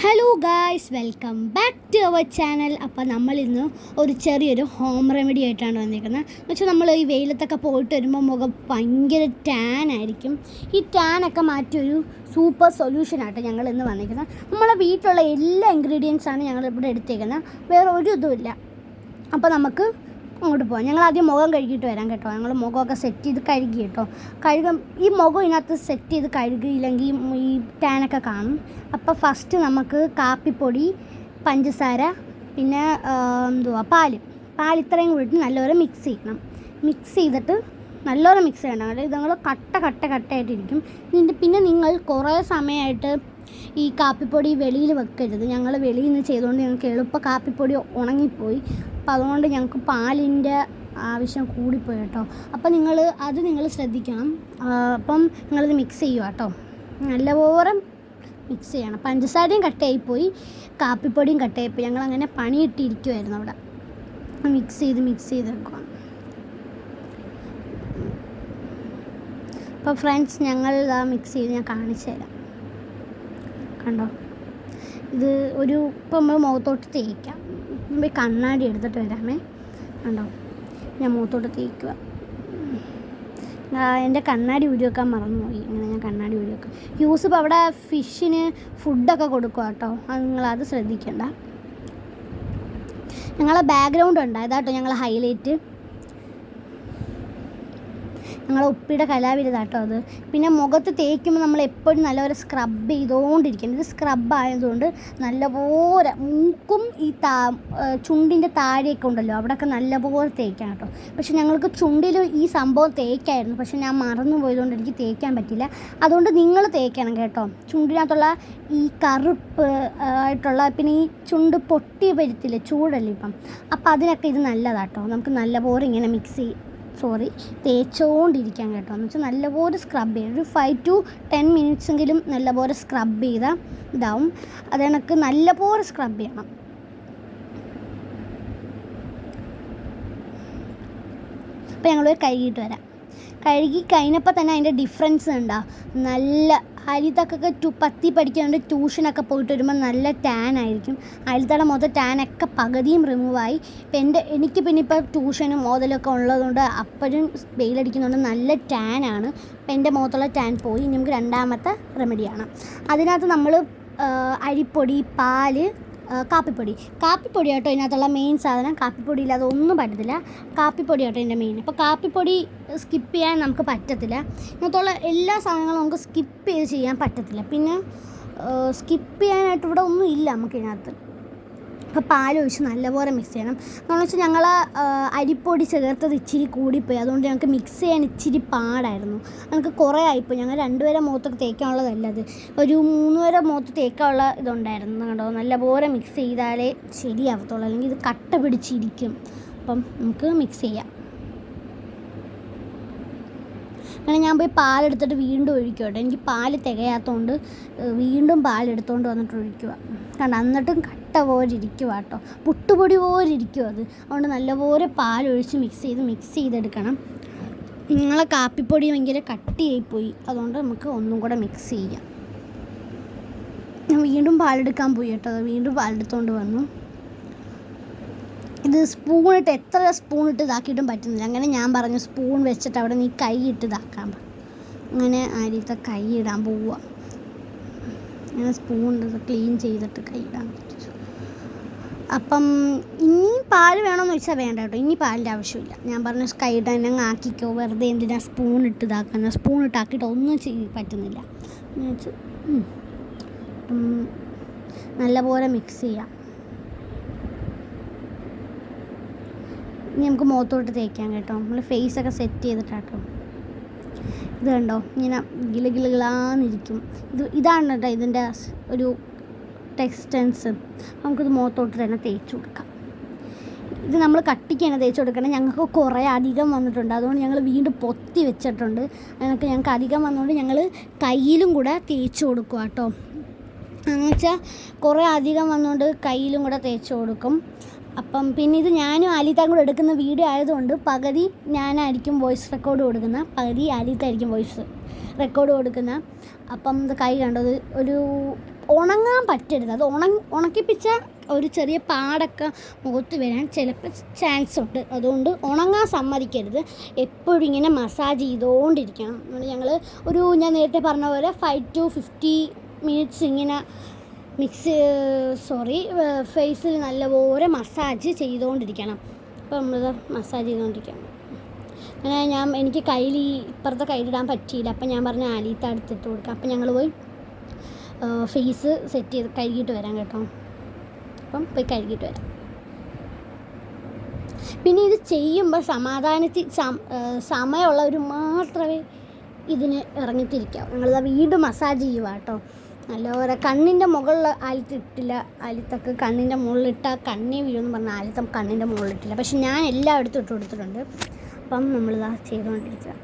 Hello guys, welcome back to our channel. അപ്പോൾ നമ്മളിന്ന് ഒരു ചെറിയൊരു ഹോം റെമഡി ആയിട്ടാണ് വന്നിരിക്കുന്നത്. എന്ന് വെച്ചാൽ നമ്മൾ ഈ വെയിലത്തൊക്കെ പോയിട്ട് വരുമ്പോൾ മുഖം ഭയങ്കര ടാൻ ആയിരിക്കും. ഈ ടാനൊക്കെ മാറ്റിയൊരു സൂപ്പർ സൊല്യൂഷനായിട്ട് ഞങ്ങൾ ഇന്ന് വന്നിരിക്കുന്നത്. നമ്മളെ വീട്ടിലുള്ള എല്ലാ ഇൻഗ്രീഡിയൻസാണ് ഞങ്ങൾ ഇവിടെ എടുത്തേക്കുന്നത്, വേറെ ഒരു ഇതുമില്ല. അപ്പോൾ നമുക്ക് അങ്ങോട്ട് പോകാം. ഞങ്ങൾ ആദ്യം മുഖം കഴുകിയിട്ട് വരാം കേട്ടോ. ഞങ്ങൾ മുഖമൊക്കെ സെറ്റ് ചെയ്ത് കഴുകി കേട്ടോ. ഈ മുഖം ഇതിനകത്ത് സെറ്റ് ചെയ്ത് കഴുകിയില്ലെങ്കിൽ ഈ ടാനൊക്കെ കാണും. അപ്പോൾ ഫസ്റ്റ് നമുക്ക് കാപ്പിപ്പൊടി, പഞ്ചസാര, പിന്നെ പാൽ ഇത്രയും കൂടിയിട്ട് നല്ലപോലെ മിക്സ് ചെയ്യണം. മിക്സ് ചെയ്തിട്ട് നല്ലപോലെ മിക്സ് ചെയ്യണം. ഇത് നിങ്ങൾ കട്ടയായിട്ടിരിക്കും. പിന്നെ നിങ്ങൾ കുറേ സമയമായിട്ട് ഈ കാപ്പിപ്പൊടി വെളിയിൽ വെക്കരുത്. ഞങ്ങൾ വെളിയിൽ നിന്ന് ചെയ്തുകൊണ്ട് ഞങ്ങൾക്ക് എളുപ്പം കാപ്പിപ്പൊടി ഉണങ്ങിപ്പോയി. അപ്പോൾ അതുകൊണ്ട് ഞങ്ങൾക്ക് പാലിൻ്റെ ആവശ്യം കൂടിപ്പോയി കേട്ടോ. അപ്പോൾ നിങ്ങൾ ശ്രദ്ധിക്കണം. അപ്പം നിങ്ങളിത് മിക്സ് ചെയ്യുക കേട്ടോ. നല്ലപോലെ മിക്സ് ചെയ്യണം. പഞ്ചസാരയും കട്ടയായിപ്പോയി, കാപ്പിപ്പൊടിയും കട്ടയായിപ്പോയി. ഞങ്ങളങ്ങനെ പണിയിട്ടിരിക്കുമായിരുന്നു അവിടെ. മിക്സ് ചെയ്ത് വെക്കുക. അപ്പോൾ ഫ്രണ്ട്സ്, ഞങ്ങൾ മിക്സ് ചെയ്ത് ഞാൻ കാണിച്ചു തരാം. കണ്ടോ, ഇത് ഇപ്പം നമ്മൾ മുഖത്തോട്ട് തേക്കാം. കണ്ണാടി എടുത്തിട്ട് വരാമേ. കണ്ടോ, ഞാൻ മുഖത്തോട്ട് തേക്കുക. എൻ്റെ കണ്ണാടി ഊരി വെക്കാൻ മറന്നുപോയി. അങ്ങനെ ഞാൻ കണ്ണാടി ഊരി വെക്കാം. യൂസഫ് അവിടെ ഫിഷിന് ഫുഡൊക്കെ കൊടുക്കുക കേട്ടോ. നിങ്ങളത് ശ്രദ്ധിക്കണ്ട. ഞങ്ങളെ ബാക്ക്ഗ്രൗണ്ട് ഉണ്ടായതാട്ടോ ഞങ്ങൾ ഹൈലൈറ്റ്. ഞങ്ങളെ ഉപ്പിയുടെ കലാവിരുതാട്ടോ അത്. പിന്നെ മുഖത്ത് തേക്കുമ്പോൾ നമ്മൾ എപ്പോഴും നല്ലപോലെ സ്ക്രബ് ചെയ്തുകൊണ്ടിരിക്കണം. ഇത് സ്ക്രബ് ആയതുകൊണ്ട് നല്ലപോലെ മൂക്കും ഈ ചുണ്ടിൻ്റെ താഴെയൊക്കെ ഉണ്ടല്ലോ, അവിടെയൊക്കെ നല്ലപോലെ തേക്കണം കേട്ടോ. പക്ഷെ ഞങ്ങൾക്ക് ചുണ്ടിൽ ഈ സംഭവം തേക്കായിരുന്നു, പക്ഷെ ഞാൻ മറന്നു പോയതുകൊണ്ട് എനിക്ക് തേക്കാൻ പറ്റില്ല. അതുകൊണ്ട് നിങ്ങൾ തേക്കണം കേട്ടോ. ചുണ്ടിനകത്തുള്ള ഈ കറുപ്പ് ആയിട്ടുള്ള, പിന്നെ ഈ ചുണ്ട് പൊട്ടി വരത്തില്ലേ, ചൂടല്ലേ ഇപ്പം, അപ്പം അതിനൊക്കെ ഇത് നല്ലതാട്ടോ. നമുക്ക് നല്ലപോലെ ഇങ്ങനെ തേച്ചുകൊണ്ടിരിക്കാം കേട്ടോ. എന്ന് വെച്ചാൽ നല്ലപോലെ സ്ക്രബ് ചെയ്യണം. ഒരു 5 to 10 മിനിറ്റ്സെങ്കിലും നല്ലപോലെ സ്ക്രബ് ചെയ്താൽ ഇതാവും. അത് കണക്ക് നല്ലപോലെ സ്ക്രബ് ചെയ്യണം. അപ്പോൾ ഞങ്ങൾ കഴുകിയിട്ട് വരാം. കഴുകി കഴിഞ്ഞപ്പോൾ തന്നെ അതിൻ്റെ ഡിഫറൻസ് ഉണ്ടാവും. നല്ല അരിത്തൊക്കെ പത്തി പഠിക്കാണ്ട് ട്യൂഷനൊക്കെ പോയിട്ട് വരുമ്പോൾ നല്ല ടാൻ ആയിരിക്കും. അരിത്തയുടെ മൊത്തം ടാനൊക്കെ പകുതിയും റിമൂവായി. എനിക്ക് പിന്നെ ഇപ്പോൾ ട്യൂഷനും മോതലൊക്കെ ഉള്ളതുകൊണ്ട് അപ്പോഴും വെയിലടിക്കുന്നതുകൊണ്ട് നല്ല ടാനാണ്. അപ്പോൾ എൻ്റെ മുഖത്തുള്ള ടാൻ പോയി. ഇനി നമുക്ക് രണ്ടാമത്തെ റെമഡിയാണ്. അതിനകത്ത് നമ്മൾ അരിപ്പൊടി, പാല്, കാപ്പിപ്പൊടി കേട്ടോ ഇതിനകത്തുള്ള മെയിൻ സാധനം. കാപ്പിപ്പൊടി ഇല്ലാതെ ഒന്നും പറ്റത്തില്ല. കാപ്പിപ്പൊടി കേട്ടോ ഇതിൻ്റെ മെയിൻ. അപ്പോൾ കാപ്പിപ്പൊടി സ്കിപ്പ് ചെയ്യാൻ നമുക്ക് പറ്റത്തില്ല. ഇതിനകത്തുള്ള എല്ലാ സാധനങ്ങളും നമുക്ക് സ്കിപ്പ് ചെയ്യാൻ പറ്റത്തില്ല. പിന്നെ സ്കിപ്പ് ചെയ്യാനായിട്ട് ഇവിടെ ഒന്നും ഇല്ല നമുക്ക് ഇതിനകത്ത്. അപ്പോൾ പാലൊഴിച്ച് നല്ലപോലെ മിക്സ് ചെയ്യണം. എന്ന് വെച്ചാൽ ഞങ്ങൾ അരിപ്പൊടി ചേർത്തത് ഇച്ചിരി കൂടിപ്പോയി. അതുകൊണ്ട് ഞങ്ങൾക്ക് മിക്സ് ചെയ്യാൻ ഇച്ചിരി പാടായിരുന്നു. ഞങ്ങൾക്ക് കുറേ ആയിപ്പോയി. ഞങ്ങൾ 2 പേരെ മുഖത്തൊക്കെ തേക്കാനുള്ളതല്ല, അത് ഒരു 3 പേരെ മുഖത്ത് തേക്കാനുള്ള ഇതുണ്ടായിരുന്നു കേട്ടോ. നല്ലപോലെ മിക്സ് ചെയ്താലേ ശരിയാവത്തുള്ളൂ, അല്ലെങ്കിൽ ഇത് കട്ട പിടിച്ചിരിക്കും. അപ്പം നമുക്ക് മിക്സ് ചെയ്യാം. അങ്ങനെ ഞാൻ പോയി പാലെടുത്തിട്ട് വീണ്ടും ഒഴിക്കുക കേട്ടോ. എനിക്ക് പാല് തികയാത്തതുകൊണ്ട് വീണ്ടും പാലെടുത്തുകൊണ്ട് വന്നിട്ട് ഒഴിക്കുക. കാരണം എന്നിട്ടും കട്ട പോലെ ഇരിക്കുക കേട്ടോ, പുട്ടുപൊടി പോലെ ഇരിക്കും അത്. അതുകൊണ്ട് നല്ലപോലെ പാലൊഴിച്ച് മിക്സ് ചെയ്തെടുക്കണം. നിങ്ങളെ കാപ്പിപ്പൊടി ഭയങ്കര കട്ടിയായിപ്പോയി, അതുകൊണ്ട് നമുക്ക് ഒന്നും കൂടെ മിക്സ് ചെയ്യാം. ഞാൻ വീണ്ടും പാലെടുക്കാൻ പോയി കേട്ടോ. വീണ്ടും പാലെടുത്തുകൊണ്ട് വന്നു. ഇത് എത്ര സ്പൂണിട്ട് ഇതാക്കിയിട്ടും പറ്റുന്നില്ല. അങ്ങനെ ഞാൻ പറഞ്ഞു, സ്പൂൺ വെച്ചിട്ട് അവിടെ നീ കൈ ഇട്ട് ഇതാക്കാൻ പറഞ്ഞു. അങ്ങനെ ആദ്യത്തെ കൈ ഇടാൻ പോവുക. അങ്ങനെ സ്പൂൺ ക്ലീൻ ചെയ്തിട്ട് കൈ ഇടാൻ പറ്റിച്ചു. അപ്പം ഇനിയും പാല് വേണമെന്ന് ചോദിച്ചാൽ വേണ്ട കേട്ടോ. ഇനി പാലിൻ്റെ ആവശ്യമില്ല. ഞാൻ പറഞ്ഞു കൈ ഇടാൻ അങ്ങ് ആക്കിക്കോ, വെറുതെ എന്തിനാ സ്പൂൺ ഇട്ട് ഇതാക്കുന്നത്. സ്പൂൺ ഇട്ടാക്കിയിട്ട് ഒന്നും പറ്റുന്നില്ല. നല്ലപോലെ മിക്സ് ചെയ്യാം. ഇനി നമുക്ക് മുഖത്തോട്ട് തേക്കാം കേട്ടോ. നമ്മൾ ഫേസൊക്കെ സെറ്റ് ചെയ്തിട്ടാട്ടോ. ഇത് കണ്ടോ, ഇങ്ങനെ ഗിളിഗിളികളാന്നിരിക്കും. ഇതാണ് കേട്ടോ ഇതിൻ്റെ ഒരു ടെക്സ്റ്റൻസ്. നമുക്കിത് മുഖത്തോട്ട് തന്നെ തേച്ച് കൊടുക്കാം. ഇത് നമ്മൾ കട്ടിക്കാണ് തേച്ച് കൊടുക്കണം. ഞങ്ങൾക്ക് കുറേ അധികം വന്നിട്ടുണ്ട്, അതുകൊണ്ട് ഞങ്ങൾ വീണ്ടും പൊത്തി വെച്ചിട്ടുണ്ട്. ഞങ്ങൾക്ക് അധികം വന്നതുകൊണ്ട് ഞങ്ങൾ കയ്യിലും കൂടെ തേച്ച് കൊടുക്കുക കേട്ടോ. എന്ന് വെച്ചാൽ കുറേ അധികം വന്നുകൊണ്ട് കയ്യിലും കൂടെ തേച്ച് കൊടുക്കും. അപ്പം പിന്നെ ഇത് ഞാനും ആലിത്തായും കൂടെ എടുക്കുന്ന വീഡിയോ ആയതുകൊണ്ട് പകുതി ഞാനായിരിക്കും വോയിസ് റെക്കോർഡ് കൊടുക്കുന്ന, പകുതി ആലിത്തായിരിക്കും വോയിസ് റെക്കോർഡ് കൊടുക്കുന്ന. അപ്പം ഇത് കൈ കണ്ടത് ഒരു ഉണങ്ങാൻ പറ്റരുത്, അത് ഉണക്കിപ്പിച്ച ഒരു ചെറിയ പാടൊക്കെ മുഖത്ത് വരാൻ ചിലപ്പോൾ ചാൻസ് ഉണ്ട്. അതുകൊണ്ട് ഉണങ്ങാൻ സമ്മതിക്കരുത്, എപ്പോഴും ഇങ്ങനെ മസാജ് ചെയ്തുകൊണ്ടിരിക്കണം. ഞങ്ങൾ ഞാൻ നേരത്തെ പറഞ്ഞ പോലെ 5 to 50 മിനിറ്റ്സ് ഇങ്ങനെ ഫേസിൽ നല്ലപോലെ മസാജ് ചെയ്തുകൊണ്ടിരിക്കണം. അപ്പോൾ നമ്മൾ മസാജ് ചെയ്തുകൊണ്ടിരിക്കണം. അങ്ങനെ എനിക്ക് കയ്യിൽ ഇപ്പുറത്തെ കയ്യിലിടാൻ പറ്റിയില്ല. അപ്പം ഞാൻ പറഞ്ഞ ആലിത്ത എടുത്തിട്ട് കൊടുക്കാം. അപ്പം ഞങ്ങൾ പോയി ഫേസ് സെറ്റ് ചെയ്ത് കഴുകിയിട്ട് വരാം കേട്ടോ. അപ്പം പോയി കഴുകിയിട്ട് വരാം. പിന്നെ ഇത് ചെയ്യുമ്പോൾ സമയമുള്ളവർ മാത്രമേ ഇതിന് ഇറങ്ങിത്തിരിക്കാവൂ. ഞങ്ങളിത് വീണ്ടും മസാജ് ചെയ്യുക കേട്ടോ. നല്ലപോലെ കണ്ണിൻ്റെ മുകളിൽ ആലിത്തിട്ടില്ല, ആലിത്തൊക്കെ കണ്ണിൻ്റെ മുകളിലിട്ടാൽ കണ്ണി വീഴുമെന്ന് പറഞ്ഞാൽ ആലിത്തം കണ്ണിൻ്റെ മുകളിലിട്ടില്ല. പക്ഷെ ഞാൻ എല്ലായിടത്തും ഇട്ട് കൊടുത്തിട്ടുണ്ട്. അപ്പം നമ്മളിതാ ചെയ്തുകൊണ്ടിരിക്കുക.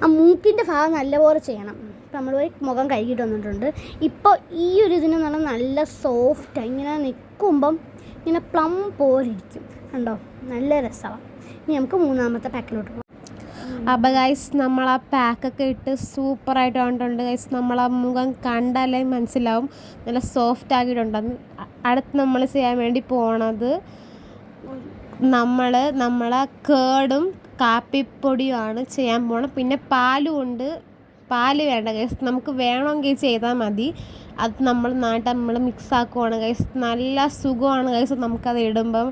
ആ മൂക്കിൻ്റെ ഭാഗം നല്ലപോലെ ചെയ്യണം. ഇപ്പം നമ്മൾ പോയി മുഖം കഴുകിയിട്ട് വന്നിട്ടുണ്ട്. ഇപ്പോൾ ഈ ഒരു ഇതിന് പറഞ്ഞാൽ നല്ല സോഫ്റ്റാണ്, ഇങ്ങനെ നിൽക്കുമ്പം ഇങ്ങനെ പ്ലം പോലിരിക്കും കണ്ടോ, നല്ല രസമാണ്. ഇനി നമുക്ക് മൂന്നാമത്തെ പാക്കിലോട്ട് പോകാം. അപ്പോൾ ഗൈസ് നമ്മൾ ആ പാക്കൊക്കെ ഇട്ട് സൂപ്പറായിട്ട് വന്നിട്ടുണ്ട് ഗൈസ്. നമ്മളാ മുഖം കണ്ടാലേ മനസ്സിലാവും നല്ല സോഫ്റ്റ് ആക്കിയിട്ടുണ്ടെന്ന്. അടുത്ത് നമ്മൾ ചെയ്യാൻ വേണ്ടി പോണത് നമ്മളെ കേടും കാപ്പിപ്പൊടിയുമാണ് ചെയ്യാൻ പോകണം. പിന്നെ പാല് വേണ്ട ഗൈസ്, നമുക്ക് വേണമെങ്കിൽ ചെയ്താൽ മതി. അത് നമ്മൾ മിക്സ് ആക്കുവാണ് ഗൈസ്. നല്ല സുഖമാണ് ഗൈസ് നമുക്കത് ഇടുമ്പം.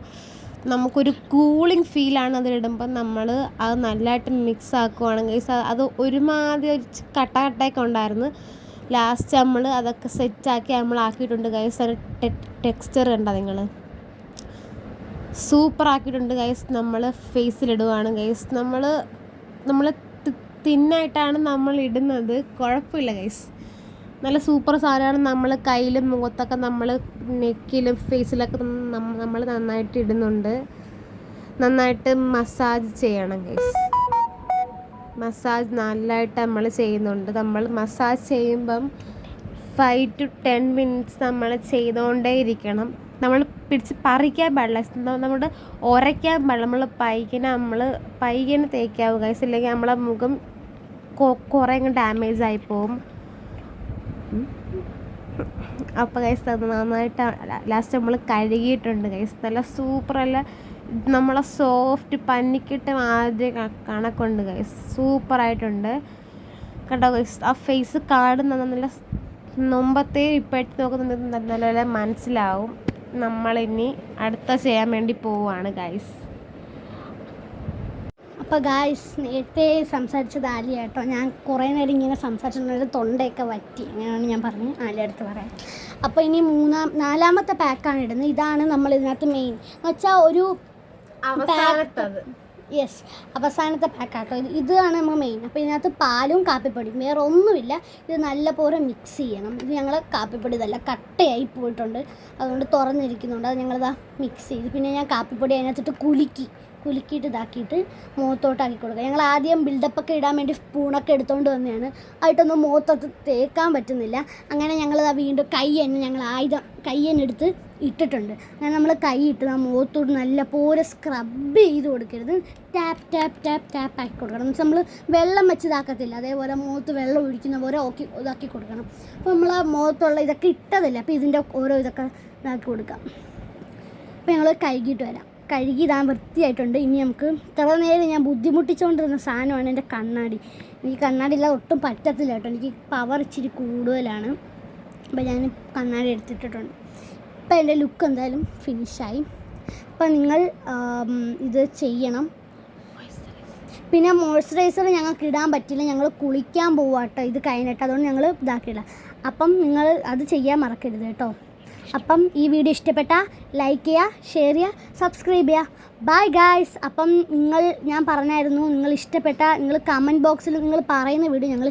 നമുക്കൊരു കൂളിംഗ് ഫീലാണ് അതിലിടുമ്പം. നമ്മൾ അത് നല്ലതായിട്ട് മിക്സ് ആക്കുവാണ് ഗൈസ്. അത് ഒരുമാതിരി കട്ടയൊക്കെ ഉണ്ടായിരുന്നു. ലാസ്റ്റ് നമ്മൾ അതൊക്കെ സെറ്റാക്കി ആക്കിയിട്ടുണ്ട് ഗൈസ്. അതിന് ടെക്സ്ചർ കണ്ടോ നിങ്ങൾ, സൂപ്പറാക്കിയിട്ടുണ്ട് ഗൈസ്. നമ്മൾ ഫേസിലിടുവാണ് ഗൈസ്. നമ്മൾ തിന്നായിട്ടാണ് നമ്മൾ ഇടുന്നത്, കുഴപ്പമില്ല ഗൈസ്. നല്ല സൂപ്പർ സാധനമാണ്. നമ്മൾ കയ്യിലും മുഖത്തൊക്കെ നമ്മൾ നെക്കിലും ഫേസിലൊക്കെ നമ്മൾ നന്നായിട്ട് ഇടുന്നുണ്ട്. നന്നായിട്ട് മസാജ് ചെയ്യണം ഗൈസ്. മസാജ് നല്ലതായിട്ട് നമ്മൾ ചെയ്യുന്നുണ്ട്. നമ്മൾ മസാജ് ചെയ്യുമ്പം 5 to 10 മിനിറ്റ്സ് നമ്മൾ ചെയ്തുകൊണ്ടേ ഇരിക്കണം. നമ്മൾ പിടിച്ച് പറിക്കാൻ പാടില്ല, നമ്മുടെ ഉരയ്ക്കാൻ പാടില്ല. നമ്മൾ പൈകനെ തേക്കാവും ഗൈസ്, ഇല്ലെങ്കിൽ നമ്മളെ മുഖം കുറേ ഡാമേജ് ആയി പോവും. അപ്പോൾ ഗൈസ് അത് നന്നായിട്ട് ലാസ്റ്റ് നമ്മൾ കഴുകിയിട്ടുണ്ട് ഗൈസ്. നല്ല സൂപ്പറല്ല, നമ്മളെ സോഫ്റ്റ് പന്നിക്കിട്ട് ആദ്യം കണക്കുണ്ട് ഗൈസ്. സൂപ്പറായിട്ടുണ്ട് കേട്ടോ ഗൈസ്. ആ ഫേസ് കാണുന്ന നല്ല മുമ്പത്തെ ഇപ്പോഴത്തെ നോക്കുന്നത് നല്ല മനസ്സിലാവും. നമ്മളിനി അടുത്ത ചെയ്യാൻ വേണ്ടി പോവുകയാണ് ഗൈസ്. അപ്പോൾ ഗായ്സ് നേരത്തെ സംസാരിച്ചത് ആലിയ കേട്ടോ. ഞാൻ കുറേ നേരം ഇങ്ങനെ സംസാരിച്ചിട്ടുണ്ടെങ്കിൽ തൊണ്ടയൊക്കെ വറ്റി, അങ്ങനെയാണ് ഞാൻ പറഞ്ഞ് ആലിയ അടുത്ത് പറയാൻ. അപ്പോൾ ഇനി നാലാമത്തെ പാക്കാണ് ഇടുന്നത്. ഇതാണ് നമ്മൾ ഇതിനകത്ത് മെയിൻ എന്ന് വെച്ചാൽ ഒരു അവസാനത്തെ പാക്കാട്ടോ. ഇതാണ് നമ്മൾ മെയിൻ. അപ്പോൾ ഇതിനകത്ത് പാലും കാപ്പിപ്പൊടിയും, വേറെ ഒന്നുമില്ല. ഇത് നല്ലപോലെ മിക്സ് ചെയ്യണം. ഇത് ഞങ്ങൾ കാപ്പിപ്പൊടി ഇതല്ല, കട്ടയായി പോയിട്ടുണ്ട്, അതുകൊണ്ട് തുറന്നിരിക്കുന്നുണ്ട്. അത് ഞങ്ങളിതാ മിക്സ് ചെയ്ത് പിന്നെ ഞാൻ കാപ്പിപ്പൊടി അതിനകത്തിട്ട് കുലുക്കിയിട്ട് ഇതാക്കിയിട്ട് മുഖത്തോട്ടാക്കി കൊടുക്കുക. ഞങ്ങൾ ആദ്യം ബിൽഡപ്പൊക്കെ ഇടാൻ വേണ്ടി സ്പൂണൊക്കെ എടുത്തുകൊണ്ട് വന്നതാണ്. ആയിട്ടൊന്നും മുഖത്തൊട്ട് തേക്കാൻ പറ്റുന്നില്ല. അങ്ങനെ ഞങ്ങളത് വീണ്ടും കൈ തന്നെ എടുത്ത് ഇട്ടിട്ടുണ്ട്. അങ്ങനെ നമ്മൾ കൈ ഇട്ട് മുഖത്തോട്ട് നല്ലപോലെ സ്ക്രബ് ചെയ്ത് കൊടുക്കരുത്, ടാപ്പ് ആക്കി കൊടുക്കണം. നമ്മൾ വെള്ളം വെച്ച് ഇതാക്കത്തില്ല, അതേപോലെ മുഖത്ത് വെള്ളം ഒഴിക്കുന്ന പോലെ ഇതാക്കി കൊടുക്കണം. അപ്പോൾ നമ്മൾ ആ മുഖത്തുള്ള ഇതൊക്കെ ഇട്ടതല്ല, അപ്പോൾ ഇതിൻ്റെ ഓരോ ഇതൊക്കെ ഇതാക്കി കൊടുക്കാം. അപ്പോൾ ഞങ്ങൾ കഴുകി ഇതാൻ വൃത്തിയായിട്ടുണ്ട്. ഇനി നമുക്ക് ഇത്ര നേരം ഞാൻ ബുദ്ധിമുട്ടിച്ചുകൊണ്ടിരുന്ന സാധനമാണ് എൻ്റെ കണ്ണാടി. എനിക്ക് കണ്ണാടി ഇല്ലാതെ ഒട്ടും പറ്റത്തില്ല കേട്ടോ, എനിക്ക് പവർ ഇച്ചിരി കൂടുതലാണ്. അപ്പോൾ ഞാൻ കണ്ണാടി എടുത്തിട്ടുണ്ട്. ഇപ്പോൾ എൻ്റെ ലുക്ക് എന്തായാലും ഫിനിഷായി. അപ്പോൾ നിങ്ങൾ ഇത് ചെയ്യണം. പിന്നെ മോയ്സ്ചറൈസർ ഞങ്ങൾക്ക് ഇടാൻ പറ്റില്ല, ഞങ്ങൾ കുളിക്കാൻ പോവാം കേട്ടോ ഇത് കഴിഞ്ഞിട്ട്, അതുകൊണ്ട് ഞങ്ങൾ ഇതാക്കിയില്ല. അപ്പം നിങ്ങൾ അത് ചെയ്യാൻ മറക്കരുത് കേട്ടോ. അപ്പം ഈ വീഡിയോ ഇഷ്ടപ്പെട്ടാൽ ലൈക്ക് ചെയ്യുക, ഷെയർ ചെയ്യുക, സബ്സ്ക്രൈബ് ചെയ്യുക. Bye guys. അപ്പം ഞാൻ പറഞ്ഞായിരുന്നു, നിങ്ങൾ ഇഷ്ടപ്പെട്ട നിങ്ങൾ കമൻറ്റ് ബോക്സിൽ നിങ്ങൾ പറയുന്ന വീഡിയോ ഞങ്ങൾ